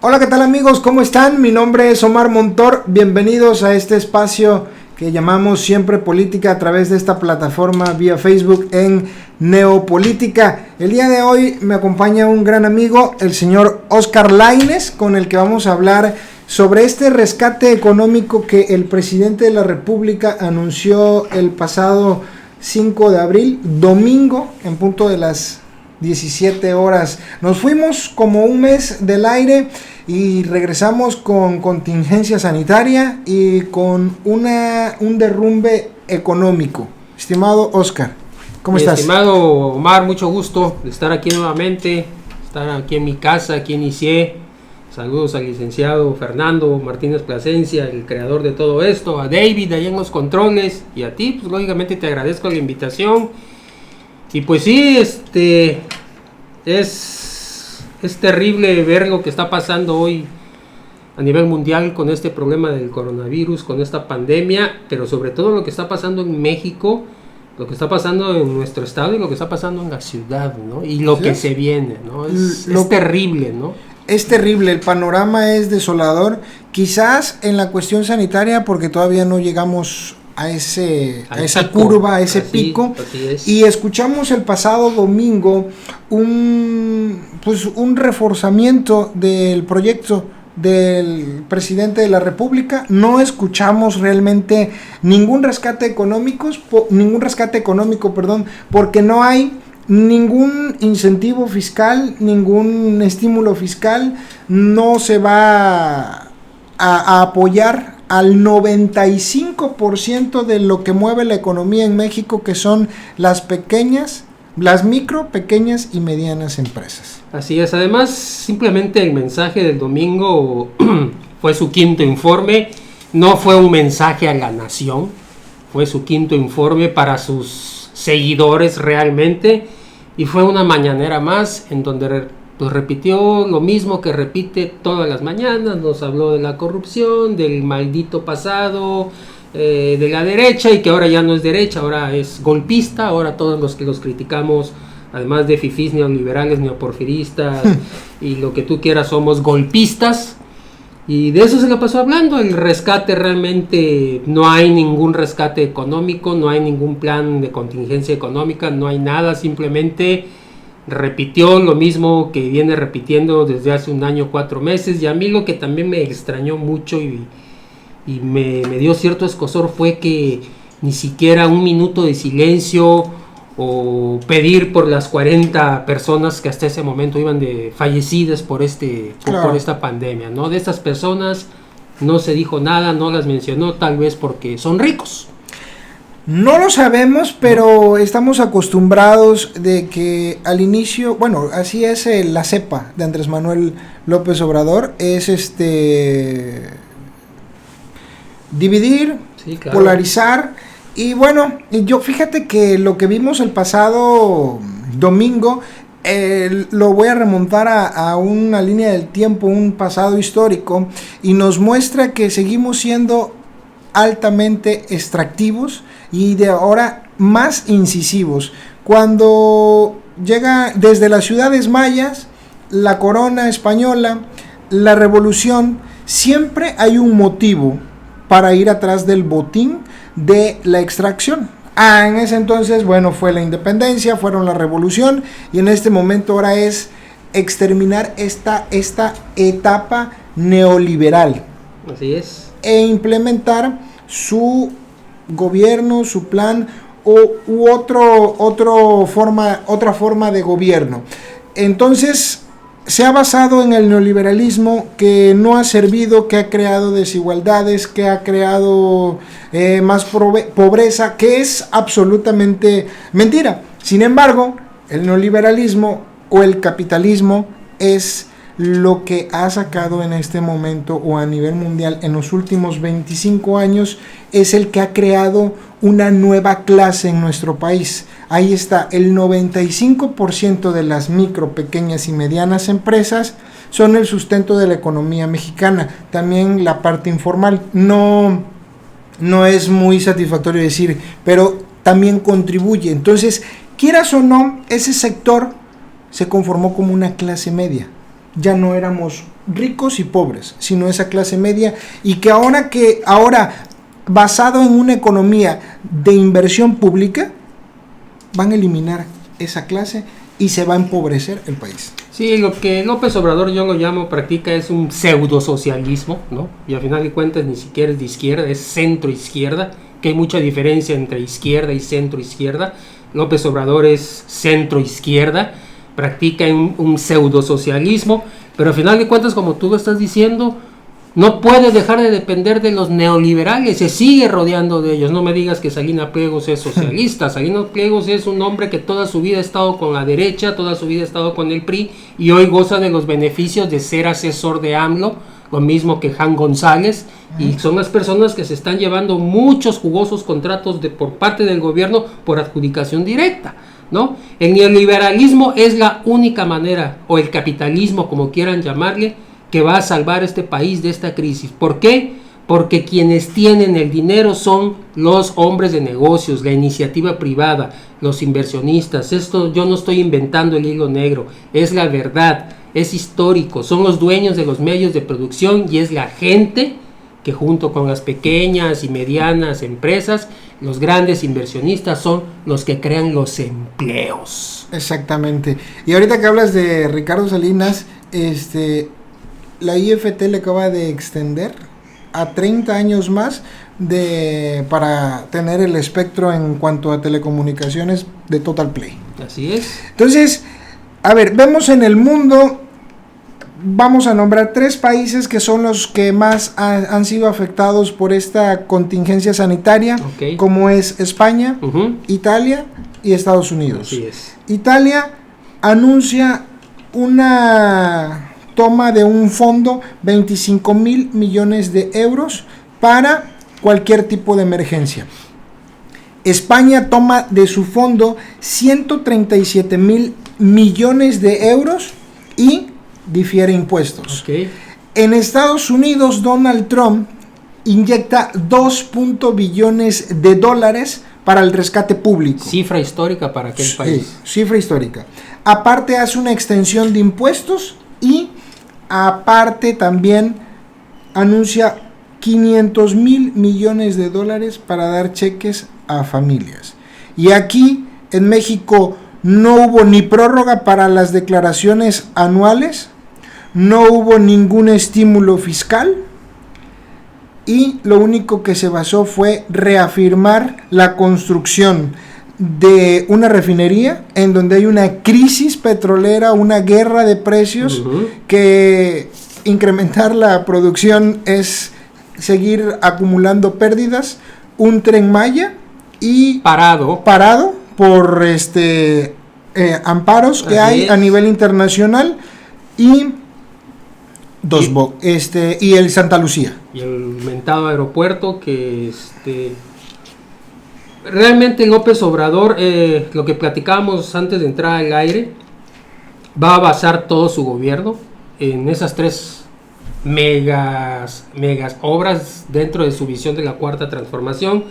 Hola, ¿qué tal amigos? ¿Cómo están? Mi nombre es Omar Montor. Bienvenidos a este espacio que llamamos Siempre Política a través de esta plataforma vía Facebook en Neopolítica. El día de hoy me acompaña un gran amigo, el señor Oscar Lainez, con el que vamos a hablar sobre este rescate económico que el presidente de la República anunció el pasado 5 de abril, domingo, en punto de las 17 horas. Nos fuimos como un mes del aire y regresamos con contingencia sanitaria y con un derrumbe económico. Estimado Oscar, ¿cómo estás? Estimado Omar, mucho gusto de estar aquí nuevamente, estar aquí en mi casa, aquí inicié. Saludos al licenciado Fernando Martínez Plasencia, el creador de todo esto, a David ahí en los controles y a ti, pues lógicamente te agradezco la invitación. Y pues sí, es terrible ver lo que está pasando hoy a nivel mundial con este problema del coronavirus, con esta pandemia, pero sobre todo lo que está pasando en México, lo que está pasando en nuestro estado y lo que está pasando en la ciudad, ¿no? Y lo que se viene, ¿no? Es terrible, ¿no? Es terrible, el panorama es desolador, quizás en la cuestión sanitaria porque todavía no llegamos a esa curva, a ese pico. Así es. Y escuchamos el pasado domingo un reforzamiento del proyecto del presidente de la República. No escuchamos realmente ningún rescate económico, porque no hay ningún incentivo fiscal, ningún estímulo fiscal. No se va a apoyar al 95% de lo que mueve la economía en México, que son las micro, pequeñas y medianas empresas. Así es, además simplemente el mensaje del domingo fue su quinto informe, no fue un mensaje a la nación, fue su quinto informe para sus seguidores realmente, y fue una mañanera más en donde pues repitió lo mismo que repite todas las mañanas. Nos habló de la corrupción, del maldito pasado, de la derecha, y que ahora ya no es derecha, ahora es golpista. Ahora todos los que los criticamos, además de fifís, neoliberales, neoporfiristas y lo que tú quieras, somos golpistas. Y de eso se le pasó hablando. El rescate, realmente no hay ningún rescate económico, no hay ningún plan de contingencia económica, no hay nada. Simplemente repitió lo mismo que viene repitiendo desde hace un año, 4 meses. Y a mí lo que también me extrañó mucho y me dio cierto escozor fue que ni siquiera un minuto de silencio o pedir por las 40 personas que hasta ese momento iban fallecidas por esta pandemia, ¿no? De estas personas no se dijo nada, no las mencionó, tal vez porque son ricos. No lo sabemos, pero estamos acostumbrados de que al inicio, bueno, así es la cepa de Andrés Manuel López Obrador, es dividir, sí, claro, polarizar. Y bueno, fíjate que lo que vimos el pasado domingo, lo voy a remontar a una línea del tiempo, un pasado histórico, y nos muestra que seguimos siendo altamente extractivos y de ahora más incisivos. Cuando llega desde las ciudades mayas, la corona española, la revolución, siempre hay un motivo para ir atrás del botín de la extracción. En ese entonces, bueno, fue la independencia, fueron la revolución, y en este momento ahora es exterminar esta etapa neoliberal. Así es. E implementar su gobierno, su plan u otra forma de gobierno. Entonces se ha basado en el neoliberalismo, que no ha servido, que ha creado desigualdades, que ha creado más pobreza, que es absolutamente mentira. Sin embargo, el neoliberalismo o el capitalismo es lo que ha sacado en este momento, o a nivel mundial en los últimos 25 años, es el que ha creado una nueva clase en nuestro país. Ahí está, el 95% de las micro, pequeñas y medianas empresas son el sustento de la economía mexicana. También la parte informal, no es muy satisfactorio decir, pero también contribuye. Entonces, quieras o no, ese sector se conformó como una clase media. ya no éramos ricos y pobres, sino esa clase media, y que ahora basado en una economía de inversión pública, van a eliminar esa clase y se va a empobrecer el país. Sí, lo que López Obrador, yo lo llamo, practica es un pseudosocialismo, ¿no? Y al final de cuentas ni siquiera es de izquierda, es centro-izquierda, que hay mucha diferencia entre izquierda y centro-izquierda. López Obrador es centro-izquierda, practica un pseudosocialismo, pero al final de cuentas, como tú lo estás diciendo, no puede dejar de depender de los neoliberales, se sigue rodeando de ellos. No me digas que Salinas Pliegos es socialista. Salinas Pliegos es un hombre que toda su vida ha estado con la derecha, toda su vida ha estado con el PRI, y hoy goza de los beneficios de ser asesor de AMLO, lo mismo que Jan González, y son las personas que se están llevando muchos jugosos contratos por parte del gobierno por adjudicación directa, ¿no? El neoliberalismo es la única manera, o el capitalismo, como quieran llamarle, que va a salvar este país de esta crisis. ¿Por qué? Porque quienes tienen el dinero son los hombres de negocios, la iniciativa privada, los inversionistas. Esto yo no estoy inventando el hilo negro, es la verdad, es histórico. Son los dueños de los medios de producción y es la gente que junto con las pequeñas y medianas empresas, los grandes inversionistas son los que crean los empleos. Exactamente. Y ahorita que hablas de Ricardo Salinas, la IFT le acaba de extender a 30 años más para tener el espectro en cuanto a telecomunicaciones de Total Play. Así es. Entonces, a ver, vemos en el mundo, vamos a nombrar 3 países que son los que más han sido afectados por esta contingencia sanitaria, okay, como es España, Italia y Estados Unidos. Así es. Italia anuncia una toma de un fondo 25,000 millones de euros para cualquier tipo de emergencia. España toma de su fondo 137,000 millones de euros y difiere impuestos. Okay. En Estados Unidos, Donald Trump inyecta 2 billones de dólares para el rescate público. Cifra histórica para aquel país. Sí, cifra histórica. Aparte hace una extensión de impuestos y aparte también anuncia 500,000 millones de dólares para dar cheques a familias. Y aquí en México no hubo ni prórroga para las declaraciones anuales, no hubo ningún estímulo fiscal y lo único que se basó fue reafirmar la construcción de una refinería en donde hay una crisis petrolera, una guerra de precios, que incrementar la producción es seguir acumulando pérdidas, un Tren Maya y parado por amparos que hay a nivel internacional y y el Santa Lucía y el mentado aeropuerto que realmente López Obrador, lo que platicábamos antes de entrar al aire, va a basar todo su gobierno en esas 3 megas obras dentro de su visión de la Cuarta Transformación,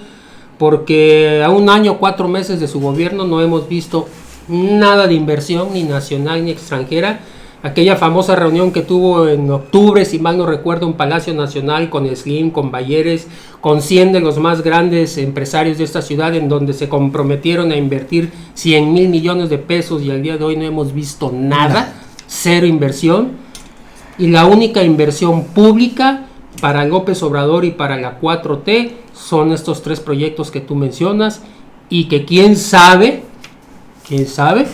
porque a 1 año, 4 meses de su gobierno no hemos visto nada de inversión, ni nacional ni extranjera. Aquella famosa reunión que tuvo en octubre, si mal no recuerdo, en Palacio Nacional con Slim, con Bayeres, con 100 de los más grandes empresarios de esta ciudad, en donde se comprometieron a invertir 100,000 millones de pesos y al día de hoy no hemos visto nada, cero inversión. Y la única inversión pública para López Obrador y para la 4T son estos 3 proyectos que tú mencionas y que quién sabe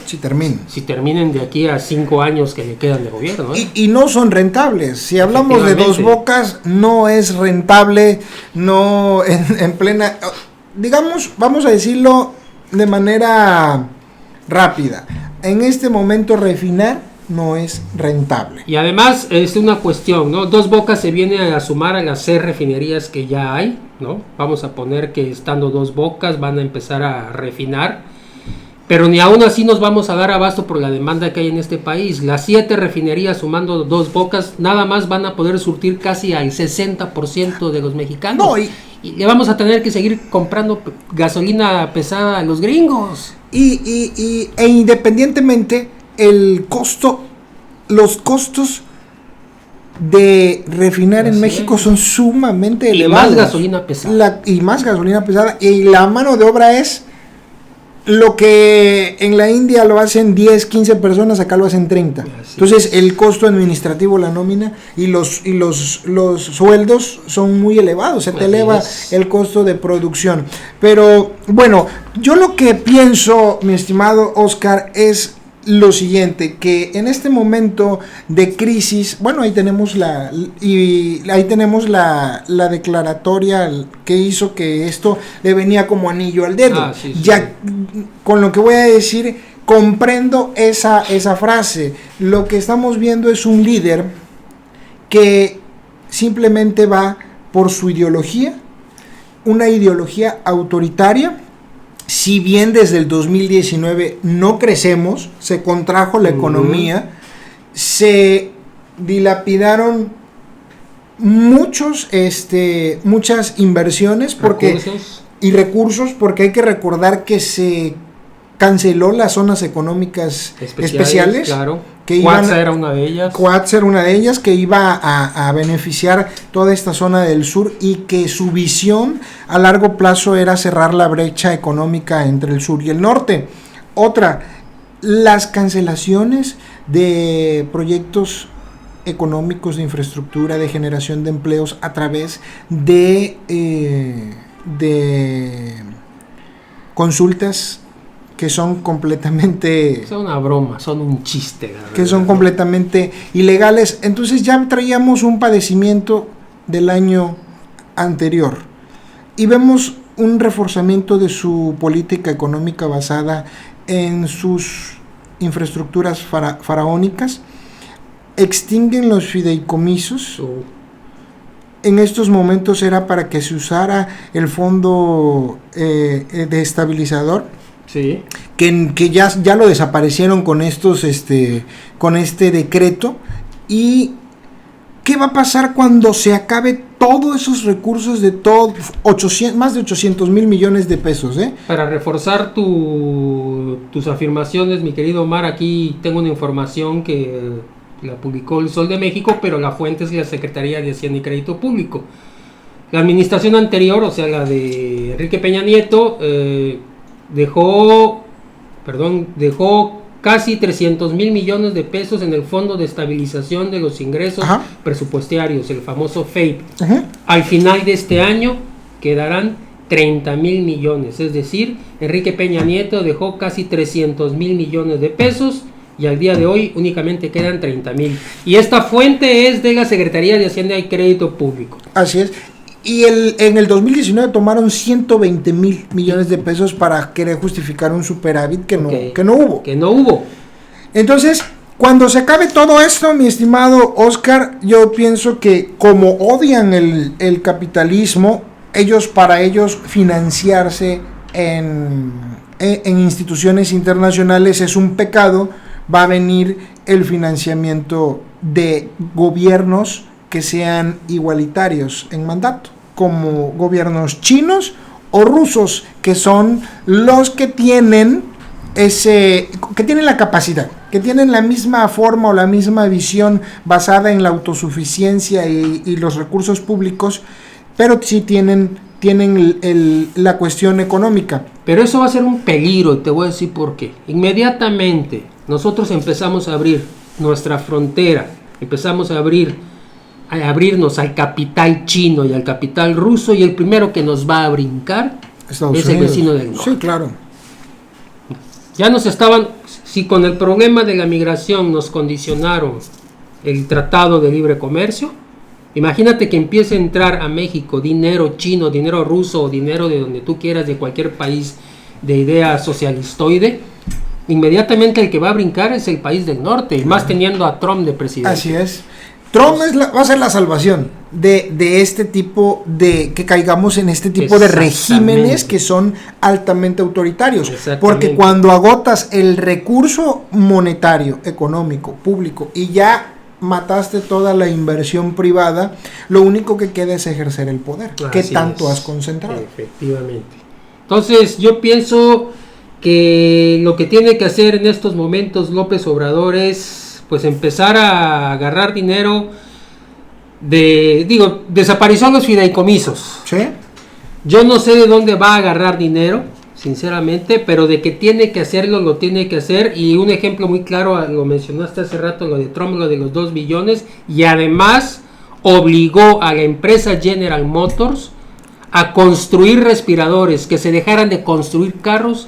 si terminen de aquí a 5 años que le quedan de gobierno, ¿eh? Y no son rentables. Si hablamos de Dos Bocas, no es rentable, no en plena, digamos, vamos a decirlo de manera rápida, en este momento refinar no es rentable. Y además es una cuestión, ¿no? Dos Bocas se viene a sumar a las 6 refinerías que ya hay, ¿no? Vamos a poner que estando Dos Bocas van a empezar a refinar, pero ni aún así nos vamos a dar abasto por la demanda que hay en este país. Las 7 refinerías sumando Dos Bocas nada más van a poder surtir casi al 60% de los mexicanos. No, y le vamos a tener que seguir comprando gasolina pesada a los gringos. E independientemente, el costo los costos de refinar en México son sumamente elevados. Y más gasolina pesada. Y más gasolina pesada. Y la mano de obra es lo que en la India lo hacen 10, 15 personas, acá lo hacen 30. Entonces el costo administrativo, la nómina y los sueldos son muy elevados. Se te eleva el costo de producción. Pero bueno, yo lo que pienso, mi estimado Oscar, es lo siguiente, que en este momento de crisis, bueno, ahí tenemos la declaratoria que hizo que esto le venía como anillo al dedo. Ya con lo que voy a decir, comprendo esa frase. Lo que estamos viendo es un líder que simplemente va por su ideología, una ideología autoritaria. Si bien desde el 2019 no crecemos, se contrajo la economía, se dilapidaron muchas inversiones y recursos, porque hay que recordar que se canceló las zonas económicas especiales, claro. Cuatza era una de ellas. Cuatza era una de ellas, que iba a beneficiar toda esta zona del sur, y que su visión a largo plazo era cerrar la brecha económica entre el sur y el norte. Otra, las cancelaciones de proyectos económicos de infraestructura, de generación de empleos a través de consultas que son completamente... Son una broma, son un chiste. Que son completamente ilegales. Entonces ya traíamos un padecimiento del año anterior. Y vemos un reforzamiento de su política económica basada en sus infraestructuras faraónicas. Extinguen los fideicomisos. En estos momentos era para que se usara el fondo de estabilizador. Sí. Que ya lo desaparecieron con con este decreto. ¿Y qué va a pasar cuando se acabe todos esos recursos de más de 800 mil millones de pesos? Para reforzar tus afirmaciones, mi querido Omar, aquí tengo una información que la publicó El Sol de México, pero la fuente es la Secretaría de Hacienda y Crédito Público. La administración anterior, o sea, la de Enrique Peña Nieto, dejó casi 300 mil millones de pesos en el Fondo de Estabilización de los Ingresos Presupuestarios, el famoso FEIP. Al final de este año quedarán 30 mil millones, es decir, Enrique Peña Nieto dejó casi 300 mil millones de pesos y al día de hoy únicamente quedan 30 mil. Y esta fuente es de la Secretaría de Hacienda y Crédito Público. Así es. Y en el 2019 tomaron 120 mil millones de pesos para querer justificar un superávit que no hubo. Entonces, cuando se acabe todo esto, mi estimado Oscar, yo pienso que como odian el capitalismo, para ellos financiarse en instituciones internacionales es un pecado. Va a venir el financiamiento de gobiernos que sean igualitarios en mandato, como gobiernos chinos o rusos, que son los que tienen la capacidad, que tienen la misma forma o la misma visión basada en la autosuficiencia y los recursos públicos, pero sí tienen la cuestión económica. Pero eso va a ser un peligro, y te voy a decir por qué. Inmediatamente nosotros empezamos a abrir nuestra frontera, empezamos a abrirnos al capital chino y al capital ruso, y el primero que nos va a brincar es el vecino del norte. Sí, claro. Si con el problema de la migración nos condicionaron el Tratado de Libre Comercio, imagínate que empiece a entrar a México dinero chino, dinero ruso o dinero de donde tú quieras, de cualquier país de idea socialistoide. Inmediatamente el que va a brincar es el país del norte, y más teniendo a Trump de presidente. Así es. Trump va a ser la salvación de este tipo que caigamos en este tipo de regímenes que son altamente autoritarios. Porque cuando agotas el recurso monetario, económico, público, y ya mataste toda la inversión privada, lo único que queda es ejercer el poder. ¿Qué tanto has concentrado? Efectivamente. Entonces yo pienso que lo que tiene que hacer en estos momentos López Obrador es pues empezar a agarrar dinero desaparición de los fideicomisos. ¿Sí? Yo no sé de dónde va a agarrar dinero, sinceramente, pero de que tiene que hacerlo, lo tiene que hacer. Y un ejemplo muy claro, lo mencionaste hace rato, lo de Trump, lo de los 2 billones, y además obligó a la empresa General Motors a construir respiradores, que se dejaran de construir carros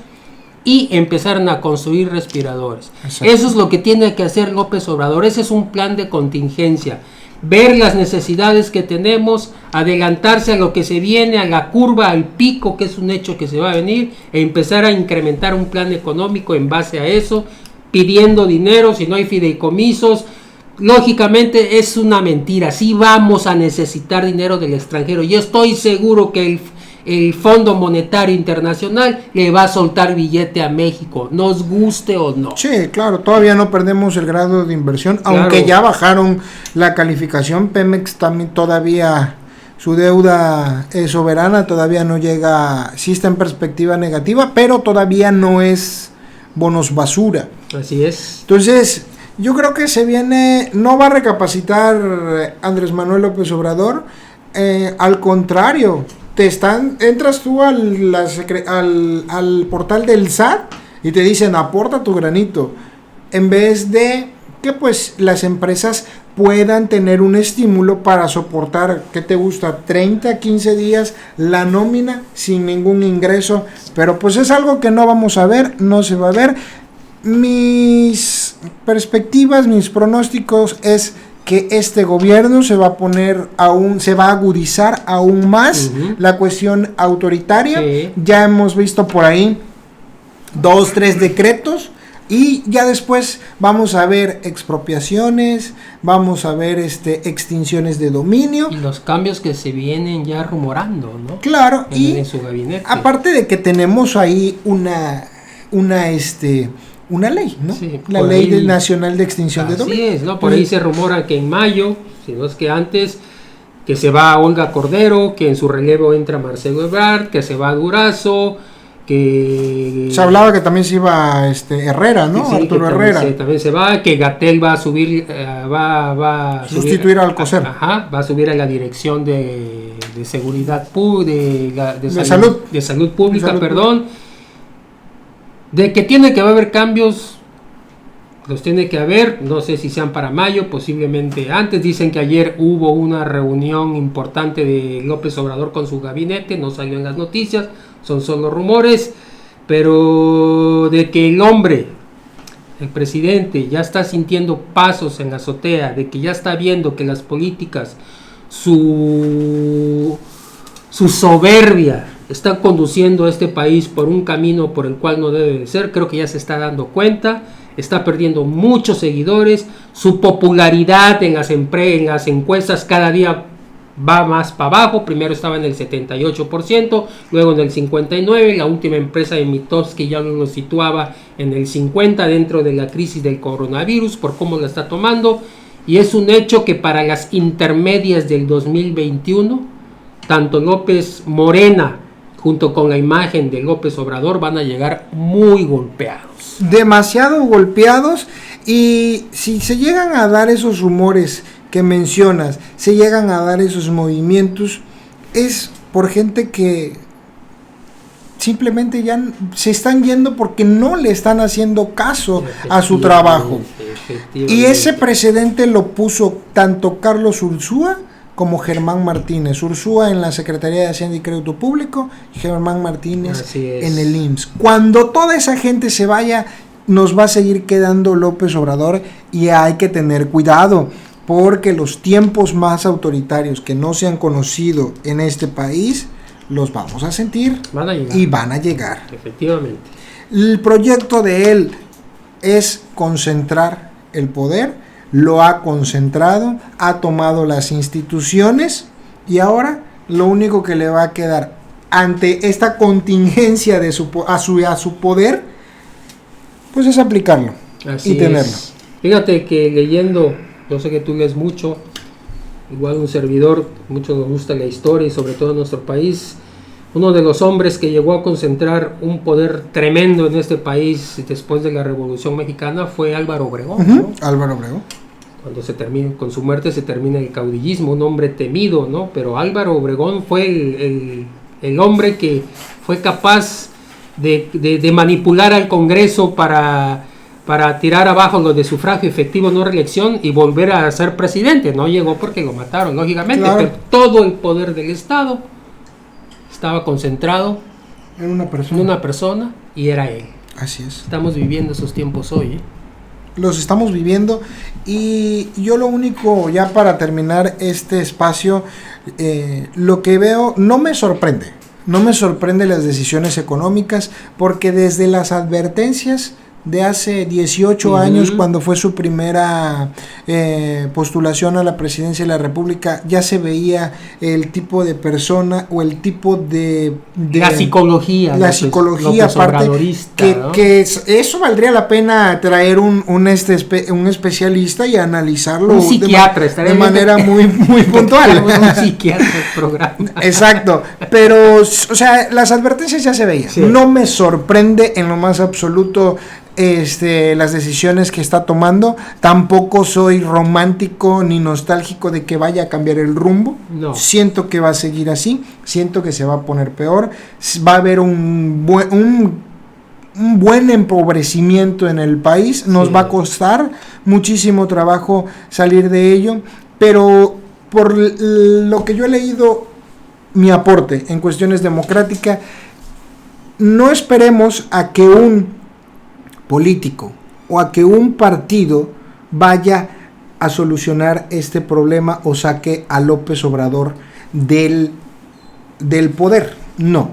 y empezaran a construir respiradores. Exacto. Eso es lo que tiene que hacer López Obrador. Ese es un plan de contingencia. Ver las necesidades que tenemos, adelantarse a lo que se viene, a la curva, al pico, que es un hecho que se va a venir, e empezar a incrementar un plan económico en base a eso, pidiendo dinero. Si no hay fideicomisos, lógicamente es una mentira. Sí vamos a necesitar dinero del extranjero. Yo estoy seguro que el Fondo Monetario Internacional le va a soltar billete a México, nos guste o no. Sí, claro, todavía no perdemos el grado de inversión, claro. Aunque ya bajaron la calificación. Pemex también todavía, su deuda soberana todavía no llega, sí está en perspectiva negativa, pero todavía no es bonos basura. Así es. Entonces, yo creo que se viene, no va a recapacitar Andrés Manuel López Obrador, al contrario. Entras tú al portal del SAT y te dicen aporta tu granito, en vez de que pues las empresas puedan tener un estímulo para soportar, ¿qué te gusta? 30, 15 días la nómina sin ningún ingreso, pero pues es algo que no vamos a ver, no se va a ver. Mis perspectivas, mis pronósticos es que este gobierno se va a agudizar aún más la cuestión autoritaria. Sí. Ya hemos visto por ahí 2, 3 decretos y ya después vamos a ver expropiaciones, vamos a ver extinciones de dominio. Y los cambios que se vienen ya rumorando, ¿no? Claro, en su gabinete. Aparte de que tenemos ahí una ley, ¿no? Sí, la ley nacional de extinción de dominio. Así es, ¿no? Por ahí se rumora que en mayo, si no es que antes, que se va Olga Cordero, que en su relevo entra Marcelo Ebrard, que se va Durazo, que... Se hablaba que también se iba Herrera, ¿no? Sí, Arturo Herrera. También se va, que Gatell va a subir, va a sustituir a Alcocer. Ajá, va a subir a la dirección de seguridad de salud pública, perdón. De que tiene que haber cambios, los tiene que haber, no sé si sean para mayo, posiblemente antes. Dicen que ayer hubo una reunión importante de López Obrador con su gabinete, no salió en las noticias, son solo rumores, pero de que el hombre, el presidente, ya está sintiendo pasos en la azotea, de que ya está viendo que las políticas, su soberbia, está conduciendo a este país por un camino por el cual no debe de ser. Creo que ya se está dando cuenta, está perdiendo muchos seguidores, su popularidad en las encuestas cada día va más para abajo. Primero estaba en el 78%, luego en el 59%, la última empresa de Mitofsky ya lo situaba en el 50% dentro de la crisis del coronavirus por cómo la está tomando. Y es un hecho que para las intermedias del 2021, tanto López Morena junto con la imagen de López Obrador van a llegar muy golpeados. Demasiado golpeados, y si se llegan a dar esos rumores que mencionas, se llegan a dar esos movimientos, es por gente que simplemente ya se están yendo porque no le están haciendo caso a su trabajo. Y ese precedente lo puso tanto Carlos Ursúa como Germán Martínez. Ursúa en la Secretaría de Hacienda y Crédito Público, y Germán Martínez en el IMSS. Cuando toda esa gente se vaya, nos va a seguir quedando López Obrador, y hay que tener cuidado, porque los tiempos más autoritarios que no se han conocido en este país, los vamos a sentir, y van a llegar. Efectivamente. El proyecto de él es concentrar el poder. Lo ha concentrado, ha tomado las instituciones, y ahora lo único que le va a quedar ante esta contingencia de a su poder, pues es aplicarlo. Así y tenerlo. Es. Fíjate que leyendo, yo sé que tú lees mucho, igual un servidor, mucho nos gusta la historia y sobre todo en nuestro país. uno de los hombres que llegó a concentrar un poder tremendo en este país después de la Revolución Mexicana fue Álvaro Obregón. ¿No? Álvaro Obregón. Cuando se termina, con su muerte se termina el caudillismo, un hombre temido, ¿no? Pero Álvaro Obregón fue el hombre que fue capaz de manipular al Congreso para tirar abajo lo de sufragio efectivo, no reelección, y volver a ser presidente. No llegó porque lo mataron, lógicamente, claro. Pero todo el poder del Estado estaba concentrado en una persona y era él. Así es. Estamos viviendo esos tiempos hoy, Los estamos viviendo, y yo lo único, ya para terminar este espacio, lo que veo no me sorprende las decisiones económicas, porque desde las advertencias de hace 18 años, cuando fue su primera postulación a la presidencia de la República, ya se veía el tipo de persona o el tipo de la psicología aparte, ¿no? que eso valdría la pena traer un especialista y analizarlo, un psiquiatra, de manera muy puntual. Un psiquiatra el programa. Exacto, pero o sea, las advertencias ya se veían. Sí. No me sorprende en lo más absoluto las decisiones que está tomando. Tampoco soy romántico ni nostálgico de que vaya a cambiar el rumbo. No. Siento que va a seguir así, siento que se va a poner peor, va a haber un buen empobrecimiento en el país, nos va a costar muchísimo trabajo salir de ello, pero por lo que yo he leído, mi aporte en cuestiones democráticas, no esperemos a que un político o a que un partido vaya a solucionar este problema o saque a López Obrador del poder. No.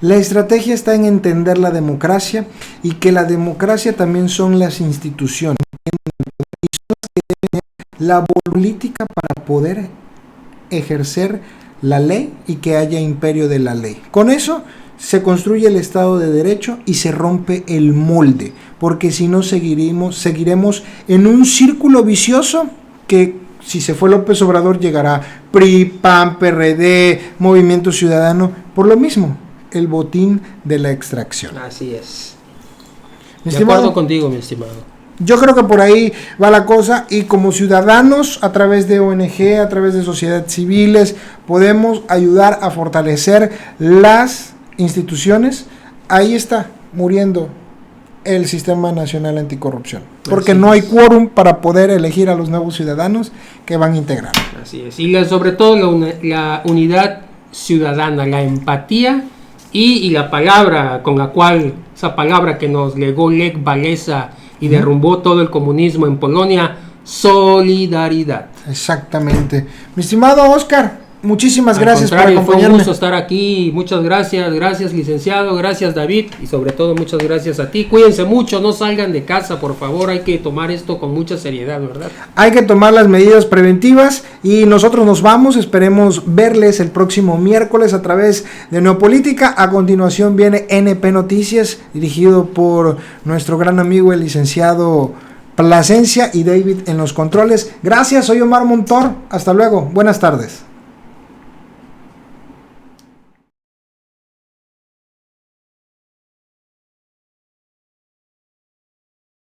La estrategia está en entender la democracia, y que la democracia también son las instituciones y son las que deben tener la política para poder ejercer la ley y que haya imperio de la ley. Con eso se construye el Estado de Derecho y se rompe el molde, porque si no seguiremos en un círculo vicioso que, si se fue López Obrador, llegará PRI, PAN, PRD, Movimiento Ciudadano, por lo mismo, el botín de la extracción. Así es. De acuerdo contigo, mi estimado. Yo creo que por ahí va la cosa, y como ciudadanos, a través de ONG, a través de sociedades civiles, podemos ayudar a fortalecer las instituciones. Ahí está muriendo el Sistema Nacional Anticorrupción, porque no hay quórum para poder elegir a los nuevos ciudadanos que van a integrar. Así es, y sobre todo la unidad ciudadana, la empatía y la palabra con la cual, esa palabra que nos legó Lech Walesa y derrumbó todo el comunismo en Polonia: solidaridad. Exactamente. Mi estimado Oscar, muchísimas gracias por acompañarme. Fue un gusto estar aquí. Muchas gracias licenciado, gracias David, y sobre todo muchas gracias a ti. Cuídense mucho, no salgan de casa, por favor. Hay que tomar esto con mucha seriedad, ¿verdad? Hay que tomar las medidas preventivas, y nosotros nos vamos. Esperemos verles el próximo miércoles a través de Neopolítica. A continuación viene NP Noticias, dirigido por nuestro gran amigo el licenciado Plasencia, y David en los controles. Gracias, soy Omar Montor. Hasta luego, buenas tardes.